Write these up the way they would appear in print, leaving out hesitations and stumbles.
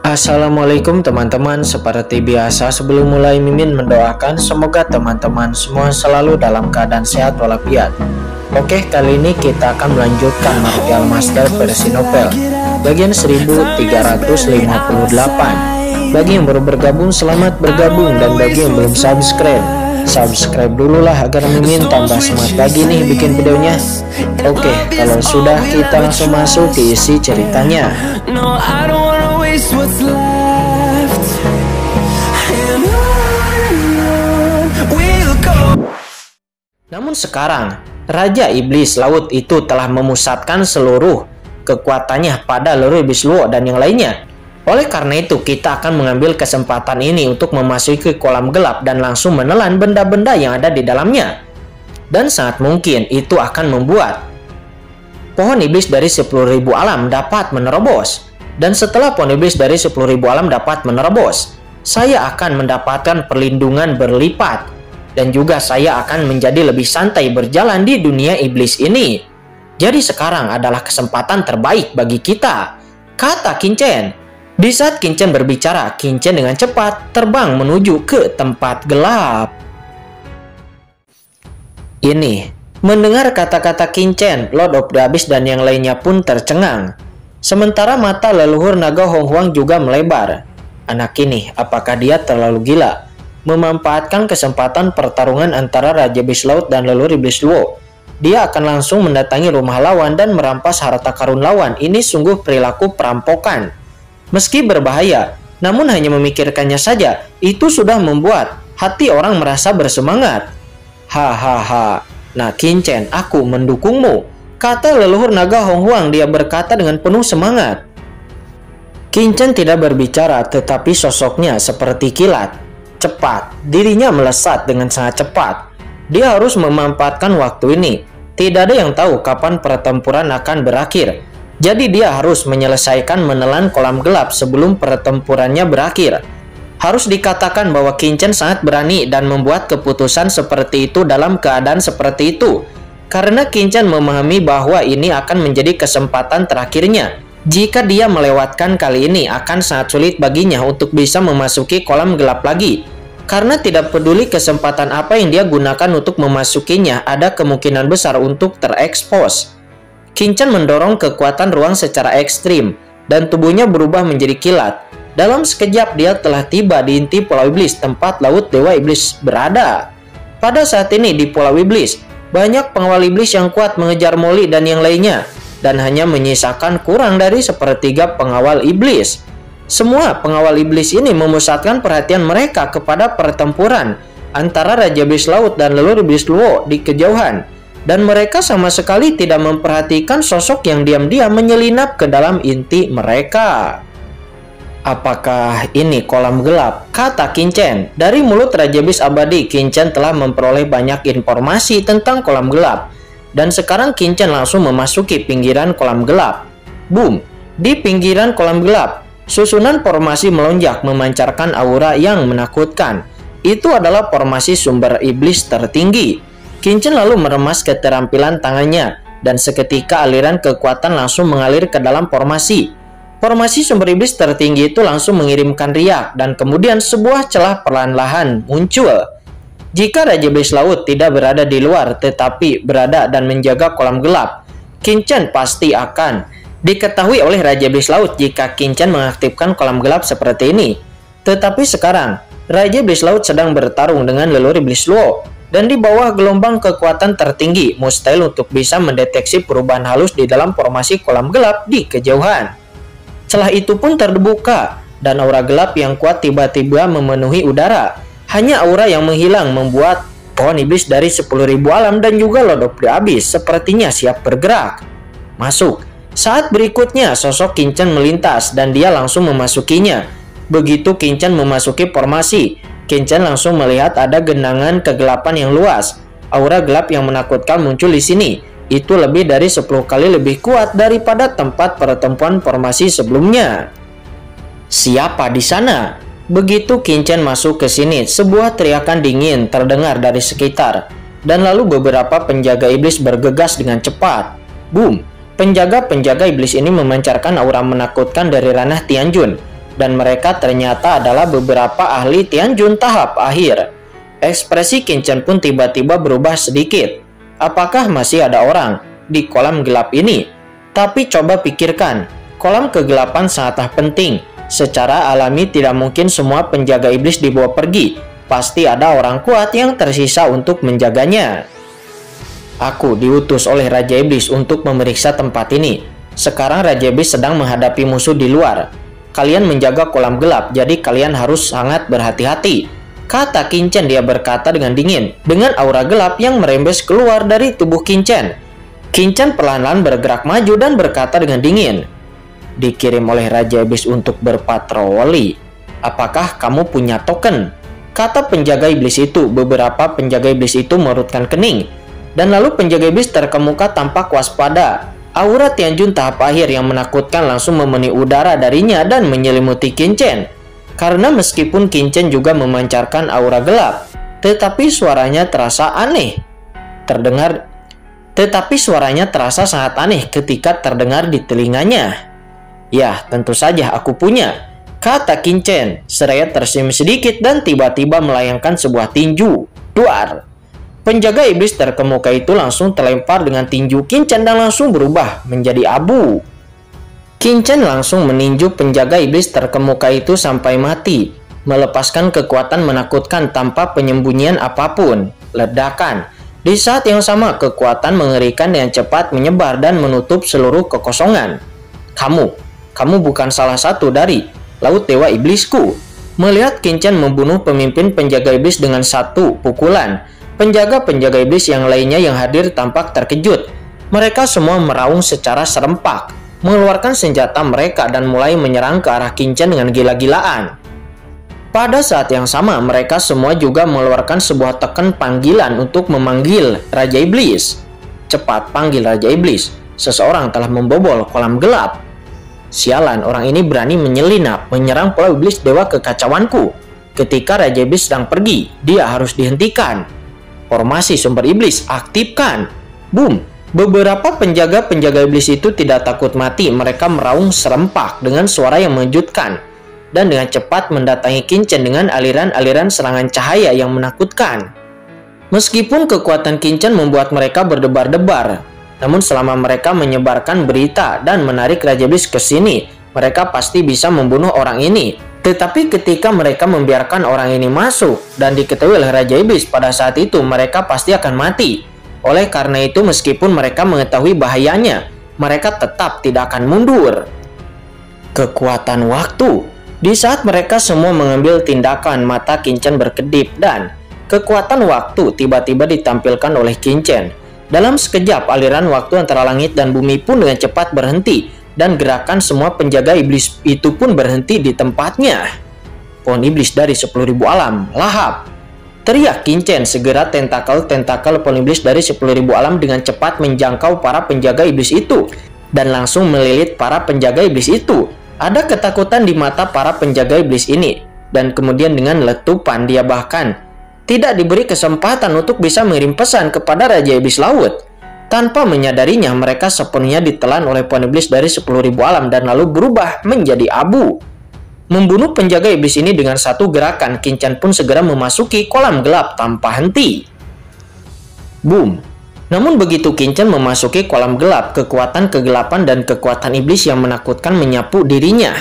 Assalamualaikum teman-teman. Seperti biasa sebelum mulai Mimin mendoakan semoga teman-teman semua selalu dalam keadaan sehat walafiat. Oke, kali ini kita akan melanjutkan Martial Master versi novel bagian 1358. Bagi yang baru bergabung selamat bergabung, dan bagi yang belum subscribe dulu lah agar Mimin tambah semangat lagi nih bikin videonya. Oke, kalau sudah kita langsung masuk ke isi ceritanya. Namun sekarang Raja Iblis Laut itu telah memusatkan seluruh kekuatannya pada Leluhur Iblis Luo dan yang lainnya. Oleh karena itu kita akan mengambil kesempatan ini untuk memasuki kolam gelap dan langsung menelan benda-benda yang ada di dalamnya. Dan sangat mungkin itu akan membuat pohon iblis dari 10.000 alam dapat menerobos. Dan setelah pohon iblis dari 10.000 alam dapat menerobos, saya akan mendapatkan perlindungan berlipat. Dan juga saya akan menjadi lebih santai berjalan di dunia iblis ini. Jadi sekarang adalah kesempatan terbaik bagi kita, kata Qinchen. Di saat Qinchen berbicara, Qinchen dengan cepat terbang menuju ke tempat gelap. Ini, mendengar kata-kata Qinchen, Lord of the Abyss dan yang lainnya pun tercengang. Sementara mata leluhur naga Hong Huang juga melebar. Anak ini, apakah dia terlalu gila? Memanfaatkan kesempatan pertarungan antara Raja Iblis Laut dan Leluhur Iblis Luo. Dia akan langsung mendatangi rumah lawan dan merampas harta karun lawan. Ini sungguh perilaku perampokan. Meski berbahaya, namun hanya memikirkannya saja, itu sudah membuat hati orang merasa bersemangat. Hahaha, nah Qinchen, aku mendukungmu, kata leluhur naga Hong Huang. Dia berkata dengan penuh semangat. Qinchen tidak berbicara, tetapi sosoknya seperti kilat. Cepat, dirinya melesat dengan sangat cepat. Dia harus memanfaatkan waktu ini. Tidak ada yang tahu kapan pertempuran akan berakhir. Jadi dia harus menyelesaikan menelan kolam gelap sebelum pertempurannya berakhir. Harus dikatakan bahwa Qinchen sangat berani dan membuat keputusan seperti itu dalam keadaan seperti itu. Karena Qinchen memahami bahwa ini akan menjadi kesempatan terakhirnya. Jika dia melewatkan kali ini akan sangat sulit baginya untuk bisa memasuki kolam gelap lagi. Karena tidak peduli kesempatan apa yang dia gunakan untuk memasukinya, ada kemungkinan besar untuk terekspos. Qinchen mendorong kekuatan ruang secara ekstrim, dan tubuhnya berubah menjadi kilat. Dalam sekejap dia telah tiba di inti Pulau Iblis, tempat Laut Dewa Iblis berada. Pada saat ini di Pulau Iblis, banyak pengawal iblis yang kuat mengejar Molly dan yang lainnya, dan hanya menyisakan kurang dari sepertiga pengawal iblis. Semua pengawal iblis ini memusatkan perhatian mereka kepada pertempuran antara Raja Iblis Laut dan Leluhur Iblis Luo di kejauhan. Dan mereka sama sekali tidak memperhatikan sosok yang diam-diam menyelinap ke dalam inti mereka. Apakah ini kolam gelap? Kata Qinchen. Dari mulut Raja Iblis Abadi, Qinchen telah memperoleh banyak informasi tentang kolam gelap. Dan sekarang Qinchen langsung memasuki pinggiran kolam gelap. Boom! Di pinggiran kolam gelap, susunan formasi melonjak memancarkan aura yang menakutkan. Itu adalah formasi sumber iblis tertinggi. Qinchen lalu meremas keterampilan tangannya, dan seketika aliran kekuatan langsung mengalir ke dalam formasi. Formasi sumber iblis tertinggi itu langsung mengirimkan riak, dan kemudian sebuah celah perlahan-lahan muncul. Jika Raja Iblis Laut tidak berada di luar, tetapi berada dan menjaga kolam gelap, Qinchen pasti akan diketahui oleh Raja Iblis Laut jika Qinchen mengaktifkan kolam gelap seperti ini. Tetapi sekarang, Raja Iblis Laut sedang bertarung dengan Leluhur Iblis Luo. Dan di bawah gelombang kekuatan tertinggi, mustahil untuk bisa mendeteksi perubahan halus di dalam formasi kolam gelap di kejauhan. Celah itu pun terbuka, dan aura gelap yang kuat tiba-tiba memenuhi udara. Hanya aura yang menghilang membuat pohon iblis dari 10.000 alam dan juga Lord of the Abyss sepertinya siap bergerak. Masuk. Saat berikutnya, sosok Qinchen melintas dan dia langsung memasukinya. Begitu Qinchen memasuki formasi, Qinchen langsung melihat ada genangan kegelapan yang luas. Aura gelap yang menakutkan muncul di sini. Itu lebih dari 10 kali lebih kuat daripada tempat pertemuan formasi sebelumnya. Siapa di sana? Begitu Qinchen masuk ke sini, sebuah teriakan dingin terdengar dari sekitar. Dan lalu beberapa penjaga iblis bergegas dengan cepat. Boom! Penjaga-penjaga iblis ini memancarkan aura menakutkan dari ranah Tianjun. dan mereka ternyata adalah beberapa ahli Tianjun tahap akhir. Ekspresi Qin pun tiba-tiba berubah sedikit. Apakah masih ada orang di kolam gelap ini? Tapi coba pikirkan, kolam kegelapan sangatlah penting. Secara alami tidak mungkin semua penjaga iblis dibawa pergi. Pasti ada orang kuat yang tersisa untuk menjaganya. Aku diutus oleh Raja Iblis untuk memeriksa tempat ini. Sekarang Raja Iblis sedang menghadapi musuh di luar. Kalian menjaga kolam gelap, jadi kalian harus sangat berhati-hati, kata Qin Chen. Dia berkata dengan dingin, dengan aura gelap yang merembes keluar dari tubuh Qin Chen. Qin Chen perlahan-lahan bergerak maju dan berkata dengan dingin, dikirim oleh Raja Iblis untuk berpatroli. Apakah kamu punya token? Kata penjaga iblis itu. Beberapa penjaga iblis itu merutkan kening. Dan lalu penjaga iblis terkemuka tampak waspada. Aura Tianjun tahap akhir yang menakutkan langsung memenuhi udara darinya dan menyelimuti Qin Chen. Karena meskipun Qin Chen juga memancarkan aura gelap, tetapi suaranya terasa sangat aneh ketika terdengar di telinganya. Ya, tentu saja aku punya, kata Qin Chen, seraya tersenyum sedikit dan tiba-tiba melayangkan sebuah tinju. Duar. Penjaga iblis terkemuka itu langsung terlempar dengan tinju Qin Chen dan langsung berubah menjadi abu. Qin Chen langsung meninju penjaga iblis terkemuka itu sampai mati, melepaskan kekuatan menakutkan tanpa penyembunyian apapun. Ledakan. Di saat yang sama, kekuatan mengerikan yang cepat menyebar dan menutup seluruh kekosongan. Kamu bukan salah satu dari Laut Dewa Iblisku. Melihat Qin Chen membunuh pemimpin penjaga iblis dengan satu pukulan, penjaga-penjaga iblis yang lainnya yang hadir tampak terkejut. Mereka semua meraung secara serempak, mengeluarkan senjata mereka dan mulai menyerang ke arah Qin Chen dengan gila-gilaan. Pada saat yang sama, mereka semua juga mengeluarkan sebuah token panggilan untuk memanggil Raja Iblis. Cepat panggil Raja Iblis, seseorang telah membobol kolam gelap. Sialan, orang ini berani menyelinap, menyerang Pulau Iblis Dewa Kekacauanku. Ketika Raja Iblis sedang pergi, dia harus dihentikan. Formasi sumber iblis aktifkan. Boom. Beberapa penjaga-penjaga iblis itu tidak takut mati. Mereka meraung serempak dengan suara yang mengejutkan dan dengan cepat mendatangi Qin Chen dengan aliran-aliran serangan cahaya yang menakutkan. Meskipun kekuatan Qin Chen membuat mereka berdebar-debar, namun selama mereka menyebarkan berita dan menarik Raja Iblis ke sini, mereka pasti bisa membunuh orang ini. Tetapi ketika mereka membiarkan orang ini masuk dan diketahui oleh Raja Iblis, pada saat itu mereka pasti akan mati. Oleh karena itu, meskipun mereka mengetahui bahayanya, mereka tetap tidak akan mundur. Kekuatan waktu. Di saat mereka semua mengambil tindakan, mata Qin Chen berkedip dan kekuatan waktu tiba-tiba ditampilkan oleh Qin Chen. Dalam sekejap, aliran waktu antara langit dan bumi pun dengan cepat berhenti. Dan gerakan semua penjaga iblis itu pun berhenti di tempatnya. Pohon iblis dari 10.000 alam, lahap. Teriak Qin Chen. Segera tentakel pohon iblis dari 10.000 alam dengan cepat menjangkau para penjaga iblis itu. Dan langsung melilit para penjaga iblis itu. Ada ketakutan di mata para penjaga iblis ini. Dan kemudian dengan letupan dia bahkan tidak diberi kesempatan untuk bisa mengirim pesan kepada Raja Iblis Laut. Tanpa menyadarinya, mereka sepenuhnya ditelan oleh pohon iblis dari 10.000 alam dan lalu berubah menjadi abu. Membunuh penjaga iblis ini dengan satu gerakan, Qin Chen pun segera memasuki kolam gelap tanpa henti. Boom. Namun begitu Qin Chen memasuki kolam gelap, kekuatan kegelapan dan kekuatan iblis yang menakutkan menyapu dirinya,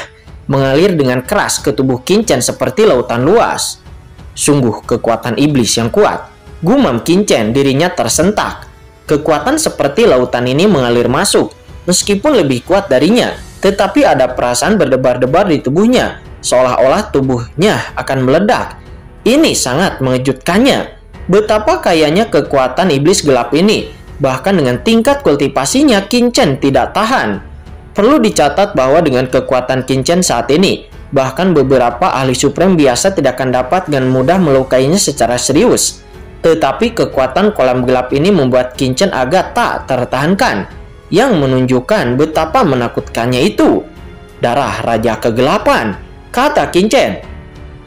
mengalir dengan keras ke tubuh Qin Chen seperti lautan luas. Sungguh kekuatan iblis yang kuat, gumam Qin Chen. Dirinya tersentak. Kekuatan seperti lautan ini mengalir masuk, meskipun lebih kuat darinya, tetapi ada perasaan berdebar-debar di tubuhnya, seolah-olah tubuhnya akan meledak. Ini sangat mengejutkannya. Betapa kayanya kekuatan iblis gelap ini, bahkan dengan tingkat kultivasinya Qin Chen tidak tahan. Perlu dicatat bahwa dengan kekuatan Qin Chen saat ini, bahkan beberapa ahli supreme biasa tidak akan dapat dengan mudah melukainya secara serius. Tetapi kekuatan kolam gelap ini membuat Qin Chen agak tak tertahankan, yang menunjukkan betapa menakutkannya itu. Darah Raja Kegelapan, kata Qin Chen.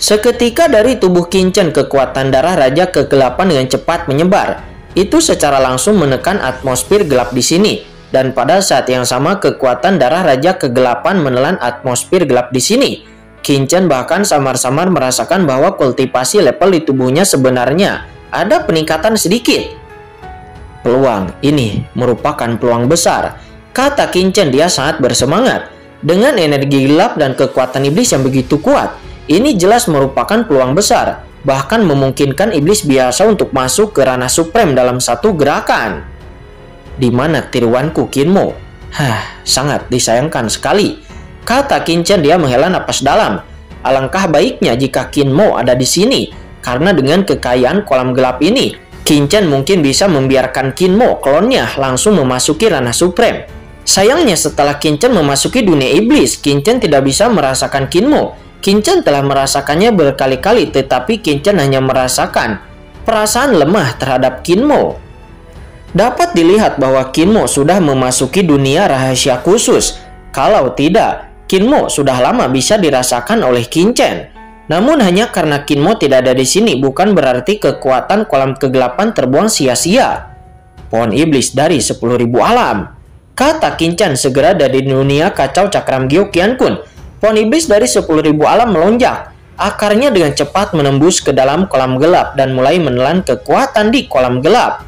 Seketika dari tubuh Qin Chen, kekuatan darah Raja Kegelapan dengan cepat menyebar. Itu secara langsung menekan atmosfer gelap di sini. Dan pada saat yang sama, kekuatan darah Raja Kegelapan menelan atmosfer gelap di sini. Qin Chen bahkan samar-samar merasakan bahwa kultivasi level di tubuhnya sebenarnya ada peningkatan sedikit. Peluang ini merupakan peluang besar, kata Qin Chen. Dia sangat bersemangat. Dengan energi gelap dan kekuatan iblis yang begitu kuat, ini jelas merupakan peluang besar, bahkan memungkinkan iblis biasa untuk masuk ke ranah supreme dalam satu gerakan. Di mana tiruanku Qin Mo? Sangat disayangkan sekali, kata Qin Chen. Dia menghela napas dalam. Alangkah baiknya jika Qin Mo ada di sini, karena dengan kekayaan kolam gelap ini, Qin Chen mungkin bisa membiarkan Qin Mo, klonnya, langsung memasuki ranah supreme. Sayangnya setelah Qin Chen memasuki dunia iblis, Qin Chen tidak bisa merasakan Qin Mo. Qin Chen telah merasakannya berkali-kali, tetapi Qin Chen hanya merasakan perasaan lemah terhadap Qin Mo. Dapat dilihat bahwa Qin Mo sudah memasuki dunia rahasia khusus. Kalau tidak, Qin Mo sudah lama bisa dirasakan oleh Qin Chen. Namun hanya karena Qin Mo tidak ada di sini bukan berarti kekuatan kolam kegelapan terbuang sia-sia. Pohon iblis dari 10.000 alam, kata Qin Chen segera dari dunia kacau cakram Gyeokyan Kun. Pohon iblis dari 10.000 alam melonjak. Akarnya dengan cepat menembus ke dalam kolam gelap dan mulai menelan kekuatan di kolam gelap.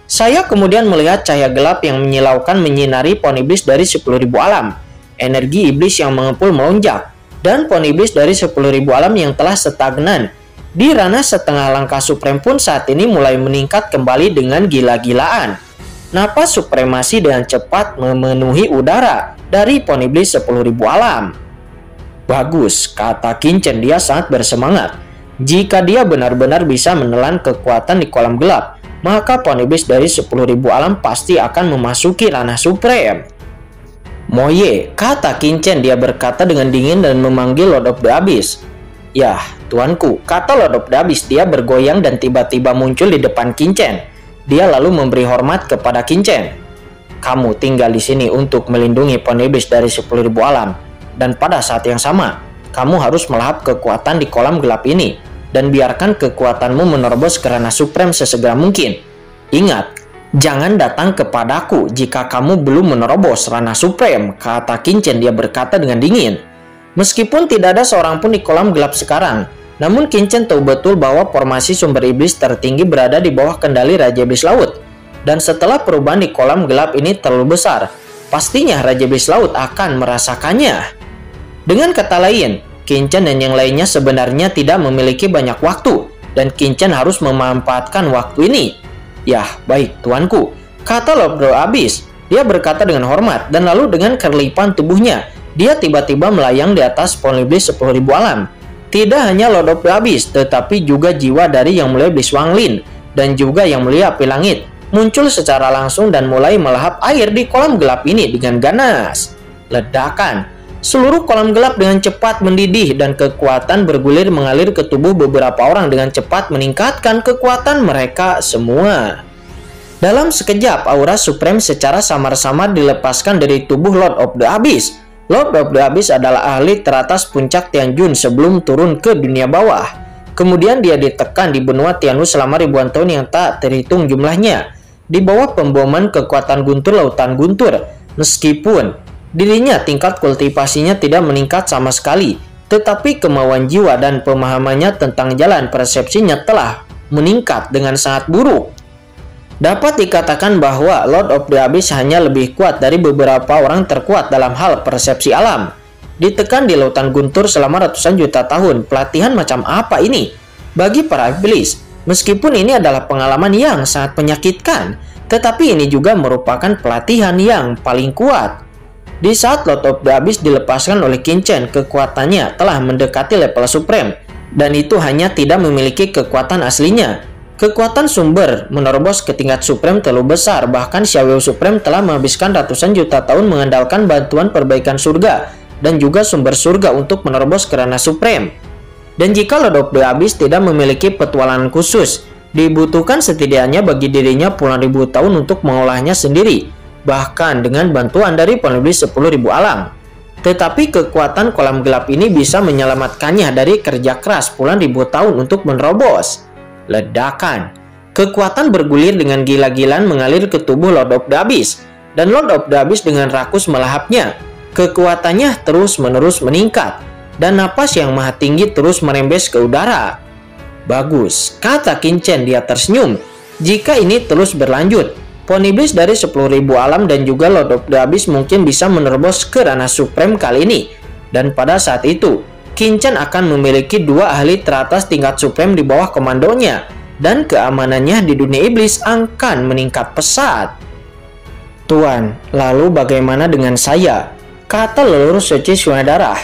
Saya kemudian melihat cahaya gelap yang menyilaukan menyinari pohon iblis dari 10.000 alam. Energi iblis yang mengepul melonjak, dan pohon iblis dari 10.000 alam yang telah stagnan di ranah setengah langkah supreme pun saat ini mulai meningkat kembali dengan gila-gilaan. Napas supremasi dengan cepat memenuhi udara dari pohon iblis 10.000 alam. Bagus, kata Qin Chen. Dia sangat bersemangat. Jika dia benar-benar bisa menelan kekuatan di kolam gelap, maka pohon iblis dari 10.000 alam pasti akan memasuki ranah supreme. Moye, kata Qin Chen. Dia berkata dengan dingin dan memanggil Lord of the Abyss. Yah, tuanku, kata Lord of the Abyss. Dia bergoyang dan tiba-tiba muncul di depan Qin Chen. Dia lalu memberi hormat kepada Qin Chen. Kamu tinggal di sini untuk melindungi pohon iblis dari 10.000 alam. Dan pada saat yang sama, kamu harus melahap kekuatan di kolam gelap ini. Dan biarkan kekuatanmu menerobos ke ranah supreme sesegera mungkin. Ingat, jangan datang kepadaku jika kamu belum menerobos ranah supreme, kata Qin Chen. Dia berkata dengan dingin. Meskipun tidak ada seorang pun di kolam gelap sekarang, namun Qin Chen tahu betul bahwa formasi sumber iblis tertinggi berada di bawah kendali Raja Iblis Laut. Dan setelah perubahan di kolam gelap ini terlalu besar, pastinya Raja Iblis Laut akan merasakannya. Dengan kata lain, Qin Chen dan yang lainnya sebenarnya tidak memiliki banyak waktu, dan Qin Chen harus memanfaatkan waktu ini. Yah, baik tuanku, kata Lord of the Abyss. Dia berkata dengan hormat, dan lalu dengan kerlipan tubuhnya, dia tiba-tiba melayang di atas pohon iblis 10.000 alam. Tidak hanya Lord of the Abyss, tetapi juga jiwa dari Yang Mulia Iblis Wang Lin, dan juga Yang Mulia Api Langit, muncul secara langsung dan mulai melahap air di kolam gelap ini dengan ganas. Ledakan. Seluruh kolam gelap dengan cepat mendidih dan kekuatan bergulir mengalir ke tubuh beberapa orang dengan cepat meningkatkan kekuatan mereka semua. Dalam sekejap, aura supreme secara samar-samar dilepaskan dari tubuh Lord of the Abyss. Lord of the Abyss adalah ahli teratas puncak Tianjun sebelum turun ke dunia bawah. Kemudian dia ditekan di benua Tianwu selama ribuan tahun yang tak terhitung jumlahnya, di bawah pemboman kekuatan guntur lautan guntur. Meskipun dirinya tingkat kultivasinya tidak meningkat sama sekali, tetapi kemauan jiwa dan pemahamannya tentang jalan persepsinya telah meningkat dengan sangat buruk. Dapat dikatakan bahwa Lord of the Abyss hanya lebih kuat dari beberapa orang terkuat dalam hal persepsi alam. Ditekan di lautan guntur selama ratusan juta tahun, pelatihan macam apa ini? Bagi para iblis, meskipun ini adalah pengalaman yang sangat menyakitkan, tetapi ini juga merupakan pelatihan yang paling kuat. Di saat Lord of the Abyss dilepaskan oleh Qin Chen, kekuatannya telah mendekati level supreme, dan itu hanya tidak memiliki kekuatan aslinya. Kekuatan sumber menerobos ke tingkat supreme terlalu besar, bahkan Xiaowei Supreme telah menghabiskan ratusan juta tahun mengandalkan bantuan perbaikan surga dan juga sumber surga untuk menerobos ke ranah supreme. Dan jika Lord of the Abyss tidak memiliki petualangan khusus, dibutuhkan setidaknya bagi dirinya puluhan ribu tahun untuk mengolahnya sendiri, bahkan dengan bantuan dari pohon iblis 10.000 alam. Tetapi kekuatan kolam gelap ini bisa menyelamatkannya dari kerja keras puluhan ribu tahun untuk menerobos. Ledakan. Kekuatan bergulir dengan gila-gilaan mengalir ke tubuh Lord of the Abyss, dan Lord of the Abyss dengan rakus melahapnya. Kekuatannya terus-menerus meningkat. dan napas yang maha tinggi terus merembes ke udara. Bagus, kata Qin-Chen. Dia tersenyum. Jika ini terus berlanjut, pohon iblis dari 10.000 alam dan juga Lord of the Abyss mungkin bisa menerobos ke ranah supreme kali ini. Dan pada saat itu, Qin-Chen akan memiliki 2 ahli teratas tingkat supreme di bawah komandonya. Dan keamanannya di dunia iblis akan meningkat pesat. Tuan, lalu bagaimana dengan saya? Kata leluhur suci Sungai Darah.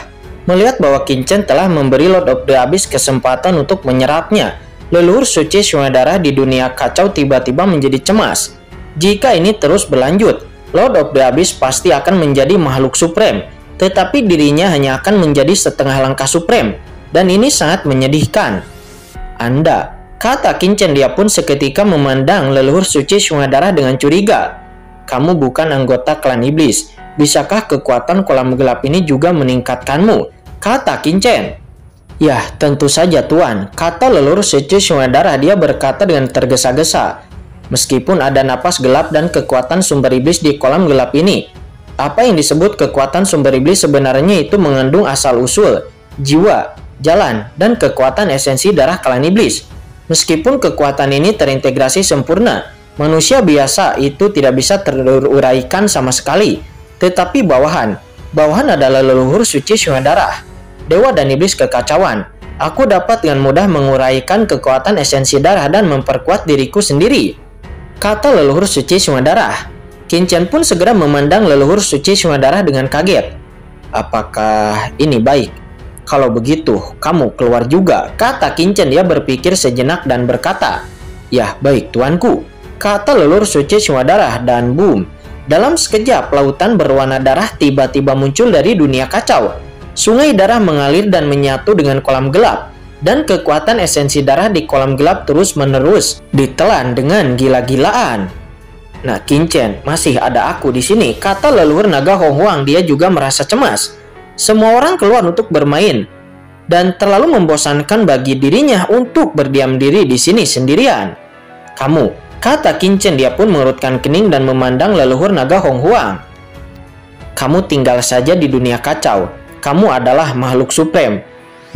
Melihat bahwa Qin-Chen telah memberi Lord of the Abyss kesempatan untuk menyerapnya, leluhur suci Sungai Darah di dunia kacau tiba-tiba menjadi cemas. Jika ini terus berlanjut, Lord of the Abyss pasti akan menjadi makhluk supreme, tetapi dirinya hanya akan menjadi setengah langkah supreme, dan ini sangat menyedihkan. Anda, kata Qin-Chen. Dia pun seketika memandang leluhur suci Sungai Darah dengan curiga. Kamu bukan anggota klan iblis. Bisakah kekuatan kolam gelap ini juga meningkatkanmu? Kata Qin-Chen. Ya, tentu saja Tuan, kata leluhur suci Sungai Darah. Dia berkata dengan tergesa-gesa. Meskipun ada napas gelap dan kekuatan sumber iblis di kolam gelap ini, apa yang disebut kekuatan sumber iblis sebenarnya itu mengandung asal-usul, jiwa, jalan, dan kekuatan esensi darah klan iblis. Meskipun kekuatan ini terintegrasi sempurna, manusia biasa itu tidak bisa teruraikan sama sekali. Tetapi bawahan adalah leluhur suci Sungai Darah, dewa dan iblis kekacauan. Aku dapat dengan mudah menguraikan kekuatan esensi darah dan memperkuat diriku sendiri, kata leluhur suci Sungai Darah. Qin-Chen pun segera memandang leluhur suci Sungai Darah dengan kaget. Apakah ini baik? Kalau begitu, kamu keluar juga, kata Qin-Chen. Dia berpikir sejenak dan berkata, ya baik tuanku, kata leluhur suci Sungai Darah. Dan boom, dalam sekejap lautan berwarna darah tiba-tiba muncul dari dunia kacau. Sungai darah mengalir dan menyatu dengan kolam gelap, dan kekuatan esensi darah di kolam gelap terus-menerus ditelan dengan gila-gilaan. Nah, Qin-Chen, masih ada aku di sini, kata leluhur naga Hong Huang. Dia juga merasa cemas. Semua orang keluar untuk bermain, dan terlalu membosankan bagi dirinya untuk berdiam diri di sini sendirian. Kamu, kata Qin-Chen. Dia pun mengerutkan kening dan memandang leluhur naga Hong Huang. Kamu tinggal saja di dunia kacau. Kamu adalah makhluk supreme.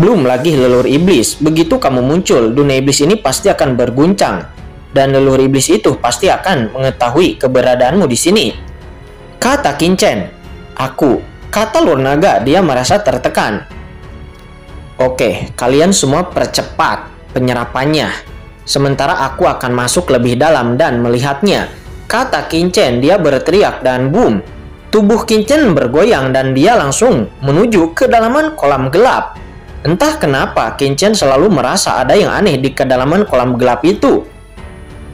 Belum lagi leluhur iblis. Begitu kamu muncul, dunia iblis ini pasti akan berguncang. Dan leluhur iblis itu pasti akan mengetahui keberadaanmu di sini, kata Qin-Chen. Aku, kata Lord Naga. Dia merasa tertekan. Oke, kalian semua percepat penyerapannya. Sementara aku akan masuk lebih dalam dan melihatnya, kata Qin-Chen. Dia berteriak dan boom, tubuh Qin-Chen bergoyang dan dia langsung menuju kedalaman kolam gelap. Entah kenapa Qin-Chen selalu merasa ada yang aneh di kedalaman kolam gelap itu.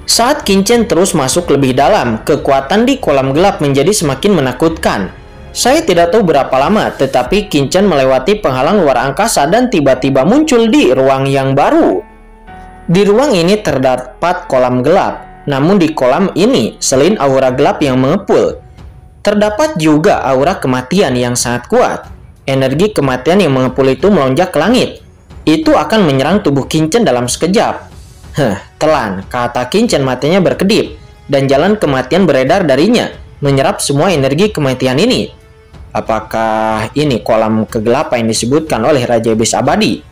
Saat Qin-Chen terus masuk lebih dalam, kekuatan di kolam gelap menjadi semakin menakutkan. Saya tidak tahu berapa lama, tetapi Qin-Chen melewati penghalang luar angkasa dan tiba-tiba muncul di ruang yang baru. Di ruang ini terdapat kolam gelap, namun di kolam ini selain aura gelap yang mengepul, terdapat juga aura kematian yang sangat kuat. Energi kematian yang mengepul itu melonjak ke langit. Itu akan menyerang tubuh Qin-Chen dalam sekejap. Telan, kata Qin-Chen. Matanya berkedip, dan jalan kematian beredar darinya, menyerap semua energi kematian ini. Apakah ini kolam kegelapan yang disebutkan oleh Raja Iblis Abadi?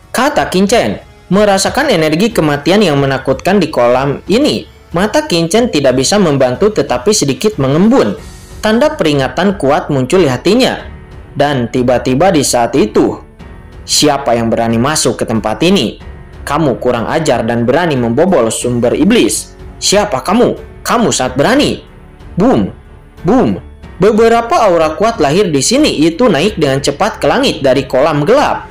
Kata Qin-Chen. Merasakan energi kematian yang menakutkan di kolam ini, mata Qin-Chen tidak bisa membantu tetapi sedikit mengembun. Tanda peringatan kuat muncul di hatinya. Dan tiba-tiba di saat itu, siapa yang berani masuk ke tempat ini? Kamu kurang ajar dan berani membobol sumber iblis. Siapa kamu? Kamu sangat berani. Boom, boom. Beberapa aura kuat lahir di sini, itu naik dengan cepat ke langit dari kolam gelap.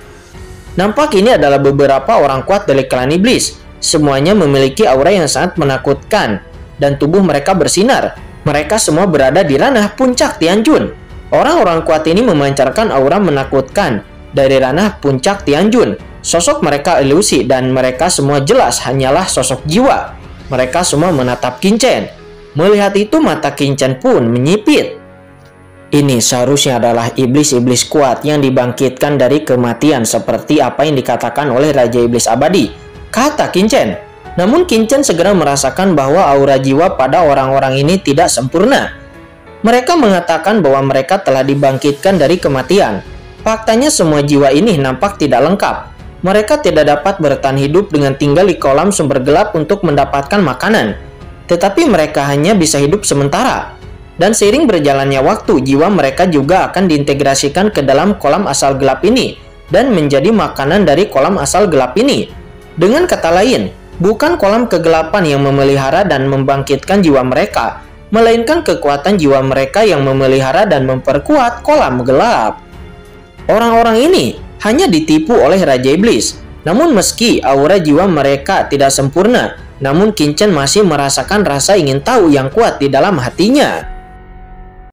Nampak ini adalah beberapa orang kuat dari klan iblis. Semuanya memiliki aura yang sangat menakutkan, dan tubuh mereka bersinar. Mereka semua berada di ranah puncak Tianjun. Orang-orang kuat ini memancarkan aura menakutkan dari ranah puncak Tianjun. Sosok mereka ilusi dan mereka semua jelas hanyalah sosok jiwa. Mereka semua menatap Qin-Chen. Melihat itu mata Qin-Chen pun menyipit. Ini seharusnya adalah iblis-iblis kuat yang dibangkitkan dari kematian seperti apa yang dikatakan oleh Raja Iblis Abadi, kata Qin-Chen. Namun Qin-Chen segera merasakan bahwa aura jiwa pada orang-orang ini tidak sempurna. Mereka mengatakan bahwa mereka telah dibangkitkan dari kematian. Faktanya semua jiwa ini nampak tidak lengkap. Mereka tidak dapat bertahan hidup dengan tinggal di kolam sumber gelap untuk mendapatkan makanan. Tetapi mereka hanya bisa hidup sementara. Dan seiring berjalannya waktu, jiwa mereka juga akan diintegrasikan ke dalam kolam asal gelap ini dan menjadi makanan dari kolam asal gelap ini. Dengan kata lain, bukan kolam kegelapan yang memelihara dan membangkitkan jiwa mereka, melainkan kekuatan jiwa mereka yang memelihara dan memperkuat kolam gelap. Orang-orang ini hanya ditipu oleh Raja Iblis. Namun meski aura jiwa mereka tidak sempurna, namun Qin Chen masih merasakan rasa ingin tahu yang kuat di dalam hatinya.